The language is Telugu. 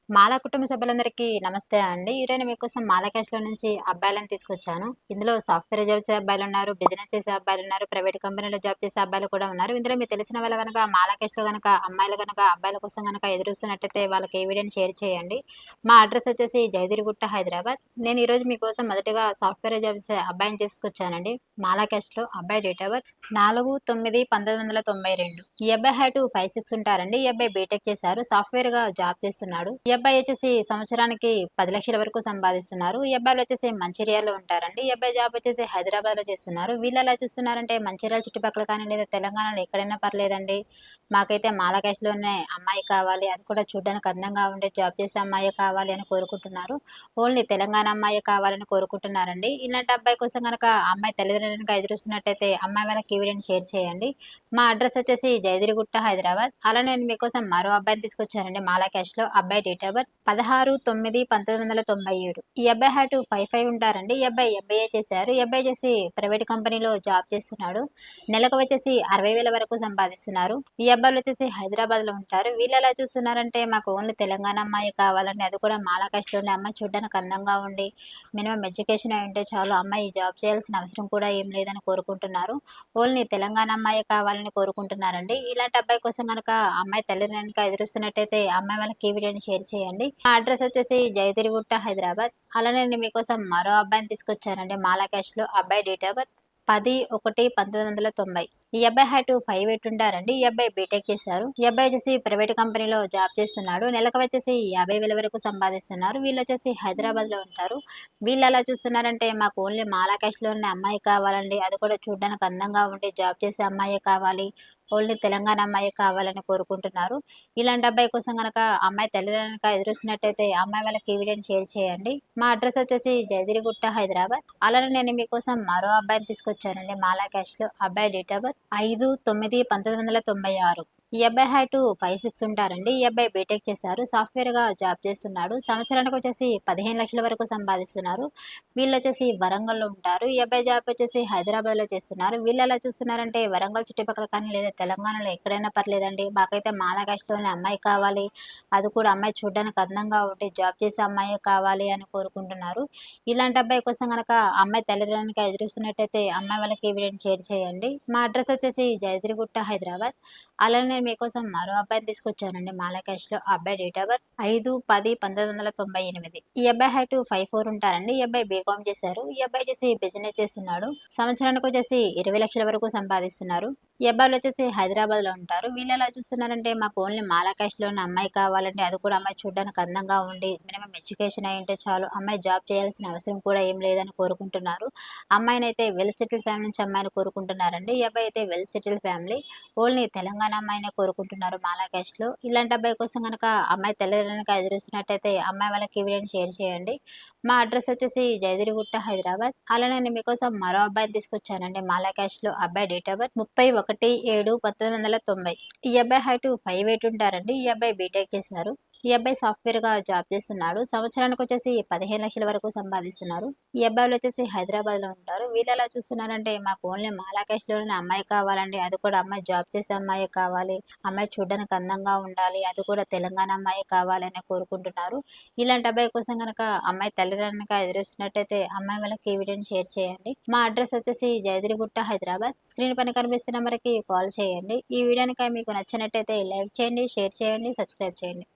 మాల కుటుంబ సభ్యులందరికీ నమస్తే అండి. ఈరోజు మీకోసం మాల క్యాష్‌లో నుంచి అబ్బాయిలని తీసుకొచ్చాను. ఇందులో సాఫ్ట్‌వేర్ జాబ్ చేసే అబ్బాయిలున్నారు, బిజినెస్ చేసే అబ్బాయిలున్నారు, ప్రైవేట్ కంపెనీలో జాబ్ చేసే అబ్బాయిలు కూడా ఉన్నారు. ఇందులో మీకు తెలిసిన వాళ్ళు గనక మాల క్యాష్‌లో గనక అమ్మాయిలు గనక అబ్బాయిల కోసం గనక ఎదురుస్తున్నట్టయితే వాళ్ళకి ఈ వీడియోని షేర్ చేయండి. మా అడ్రెస్ వచ్చేసి జయదిరిగుట్ట, హైదరాబాద్. నేను ఈరోజు మీకోసం మొదటగా సాఫ్ట్‌వేర్ జాబ్ చేసే అబ్బాయిని తీసుకొచ్చానండి. మాల క్యాష్‌లో అబ్బాయి డేట్ ఆఫ్ బర్త్ 4/9/1992. ఈ అబ్బాయి హైట్ 5'6" ఉంటారండి. ఈ అబ్బాయి బీటెక్ చేశారు. సాఫ్ట్‌వేర్‌గా జాబ్ చేస్తున్నాడు. ఈ అబ్బాయి వచ్చేసి సంవత్సరానికి 10,00,000 వరకు సంపాదిస్తున్నారు. ఈ అబ్బాయిలు వచ్చేసి మంచిర్యాలలో ఉంటారండి. ఈ అబ్బాయి జాబ్ వచ్చేసి హైదరాబాద్‌లో చేస్తున్నారు. వీళ్ళు ఎలా చూస్తున్నారంటే మంచిర్యాల చుట్టుపక్కల కానీ లేదా తెలంగాణలో ఎక్కడైనా పర్లేదండి. మాకైతే మాల క్యాష్‌లోనే అమ్మాయి కావాలి. అది కూడా చూడ్డానికి అందంగా ఉండే జాబ్ చేసే అమ్మాయే కావాలి అని కోరుకుంటున్నారు. ఓన్లీ తెలంగాణ అమ్మాయే కావాలని కోరుకుంటున్నారండి. ఇలాంటి అబ్బాయి కోసం గనక అమ్మాయి తల్లిదండ్రులు గనక ఎదురుస్తున్నట్టయితే అమ్మాయి వాళ్ళకి ఈ వీడియోని షేర్ చేయండి. మా అడ్రెస్ వచ్చేసి జయదిరిగుట్ట, హైదరాబాద్. అలా నేను మీకోసం మరో అబ్బాయిని తీసుకొచ్చానండి మాల క్యాష్‌లో. అబ్బాయి డేట్ ఆఫ్ బర్త్ 16/9/1997. ఈ అబ్బాయి హైట్ 5'5" ఉంటారండి. ఈ అబ్బాయి ఎంబీఏ చేశారు. ఈ అబ్బాయి చేసి ప్రైవేట్ కంపెనీలో జాబ్ చేస్తున్నాడు. నెలకు వచ్చేసి 60,000 వరకు సంపాదిస్తున్నారు. ఈ అబ్బాయిలు వచ్చేసి హైదరాబాద్‌లో ఉంటారు. వీళ్ళు ఎలా చూస్తున్నారంటే మాకు ఓన్లీ తెలంగాణ అమ్మాయి కావాలండి. అది కూడా మాల క్యాస్ట్‌లోనే అమ్మాయి చూడడానికి అందంగా ఉండి మినిమమ్ ఎడ్యుకేషన్ అయి ఉంటే చాలు. అమ్మాయి జాబ్ చేయాల్సిన అవసరం కూడా ఏం లేదని కోరుకుంటున్నారు. ఓన్లీ తెలంగాణ అమ్మాయే కావాలని కోరుకుంటున్నారండి. ఇలాంటి అబ్బాయి కోసం గనక అమ్మాయి తల్లిదండ్రులు గనక ఎదురుస్తున్నట్టయితే అమ్మాయి వాళ్ళకి ఈ వీడియోని షేర్ చేయండి. మా అడ్రెస్ వచ్చేసి జయతిరిగుట్ట, హైదరాబాద్. అలానే నేను మీకోసం మరో అబ్బాయిని తీసుకొచ్చానండి మాల క్యాష్‌లో. అబ్బాయి డేట్ ఆఫ్ బర్త్ 10/1/1990. ఈ అబ్బాయి హైట్ 5'8" ఉంటారండి. ఈ అబ్బాయి బీటెక్ చేశారు. ఈ అబ్బాయి వచ్చేసి ప్రైవేట్ కంపెనీలో జాబ్ చేస్తున్నాడు. నెలకు వచ్చేసి 50,000 వరకు సంపాదిస్తున్నారు. వీళ్ళొచ్చేసి హైదరాబాద్‌లో ఉంటారు. వీళ్ళు ఎలా చూస్తున్నారంటే మాకు ఓన్లీ మాల క్యాస్ట్‌లోనే అమ్మాయి కావాలండి. అది కూడా చూడ్డానికి అందంగా ఉండి జాబ్ చేసే అమ్మాయే కావాలి. ఓన్లీ తెలంగాణ అమ్మాయే కావాలని కోరుకుంటున్నారు. ఇలాంటి అబ్బాయి కోసం గనక అమ్మాయి తల్లిదండ్రులు గనక ఎదురుస్తున్నట్టయితే అమ్మాయి వాళ్ళకి ఈ వీడియోని షేర్ చేయండి. మా అడ్రెస్ వచ్చేసి జయదిరిగుట్ట, హైదరాబాద్. అలానే నేను మీకోసం మరో అబ్బాయిని తీసుకొచ్చానండి మాలా క్యాష్‌లో. అబ్బాయి డేట్ ఆఫ్ బర్త్ 5/9/1996. ఈ అబ్బాయి హైట్ 5'6" ఉంటారండి. ఈ అబ్బాయి బీటెక్ చేశారు. సాఫ్ట్‌వేర్‌గా జాబ్ చేస్తున్నాడు. సంవత్సరానికి వచ్చేసి 15,00,000 వరకు సంపాదిస్తున్నారు. వీళ్ళొచ్చేసి వరంగల్‌లో ఉంటారు. ఈ అబ్బాయి జాబ్ వచ్చేసి హైదరాబాద్‌లో చేస్తున్నారు. వీళ్ళు ఎలా చూస్తున్నారంటే వరంగల్ చుట్టుపక్కల కానీ లేదా తెలంగాణలో ఎక్కడైనా పర్లేదండి. మాకైతే మాల క్యాస్ట్‌లోనే అమ్మాయి కావాలి. అది కూడా అమ్మాయి చూడ్డానికి అందంగా ఉండి జాబ్ చేసే అమ్మాయే కావాలి అని కోరుకుంటున్నారు. ఇలాంటి అబ్బాయి కోసం గనక అమ్మాయి తల్లిదండ్రులు గనక ఎదురుస్తున్నట్టయితే అమ్మాయి వాళ్ళకి ఈ వీడియోని షేర్ చేయండి. మా అడ్రెస్ వచ్చేసి జయద్రిగుట్ట, హైదరాబాద్. అలానే నేను మీకోసం మరో అబ్బాయిని తీసుకొచ్చానండి మాల క్యాష్‌లో. ఆ అబ్బాయి డేట్ ఆఫ్ బర్త్ 5/10/1998. ఈ అబ్బాయి హైట్ 5'4" ఉంటారండి. ఈ అబ్బాయి బీకామ్ చేశారు. ఈ అబ్బాయి వచ్చేసి బిజినెస్ చేస్తున్నాడు. సంవత్సరానికి వచ్చేసి 20,00,000 వరకు సంపాదిస్తున్నారు. ఈ అబ్బాయిలు వచ్చేసి హైదరాబాద్‌లో ఉంటారు. వీళ్ళు ఎలా చూస్తున్నారంటే మాకు ఓన్లీ మాల క్యాస్ట్‌లోనే అమ్మాయి కావాలండి. అది కూడా అమ్మాయి చూడ్డానికి అందంగా ఉండి మినిమమ్ ఎడ్యుకేషన్ అయి ఉంటే చాలు. అమ్మాయి జాబ్ చేయాల్సిన అవసరం కూడా ఏం లేదని కోరుకుంటున్నారు. అమ్మాయినైతే వెల్ సెటిల్డ్ ఫ్యామిలీ నుంచి అమ్మాయిని కోరుకుంటున్నారండి. ఈ అబ్బాయి అయితే well settled family. Only Telangana అమ్మాయినే కోరుకుంటున్నారు మాలా క్యాస్ట్‌లో. ఇలాంటి అబ్బాయి కోసం గనక అమ్మాయి తల్లిదండ్రులు గనక ఎదురుస్తున్నట్టయితే అమ్మాయి వాళ్ళకి ఈ వీడియోని షేర్ చేయండి. మా అడ్రెస్ వచ్చేసి జయదిరిగుట్ట, హైదరాబాద్. అలానే నేను మీకోసం మరో అబ్బాయిని తీసుకొచ్చానండి మాలా క్యాష్‌లో. అబ్బాయి డేట్ ఆఫ్ బర్త్ 31/7/1990. ఈ అబ్బాయి హైట్ 5'8" ఉంటారండి. ఈ అబ్బాయి బీటెక్ చేశారు. ఈ అబ్బాయి సాఫ్ట్‌వేర్‌గా జాబ్ చేస్తున్నాడు. సంవత్సరానికి వచ్చేసి 15,00,000 వరకు సంపాదిస్తున్నారు. ఈ అబ్బాయిలు వచ్చేసి హైదరాబాద్‌లో ఉంటారు. వీళ్ళు ఎలా చూస్తున్నారంటే మాకు ఓన్లీ మాలా క్యాస్ట్‌లోనే అమ్మాయి కావాలండి. అది కూడా అమ్మాయి జాబ్ చేసే అమ్మాయే కావాలి. అమ్మాయి చూడ్డానికి అందంగా ఉండాలి. అది కూడా తెలంగాణ అమ్మాయే కావాలని కోరుకుంటున్నారు. ఇలాంటి అబ్బాయి కోసం గనక అమ్మాయి తల్లిదండ్రులు గనక ఎదురుస్తున్నట్టయితే అమ్మాయి వాళ్ళకి ఈ వీడియోని షేర్ చేయండి. మా అడ్రెస్ వచ్చేసి జయదిరిగుట్ట, హైదరాబాద్. స్క్రీన్ పైన కనిపిస్తున్న నెంబర్‌కి కాల్ చేయండి. ఈ వీడియో గనక మీకు నచ్చినట్టయితే లైక్ చేయండి, షేర్ చేయండి, సబ్స్క్రైబ్ చేయండి.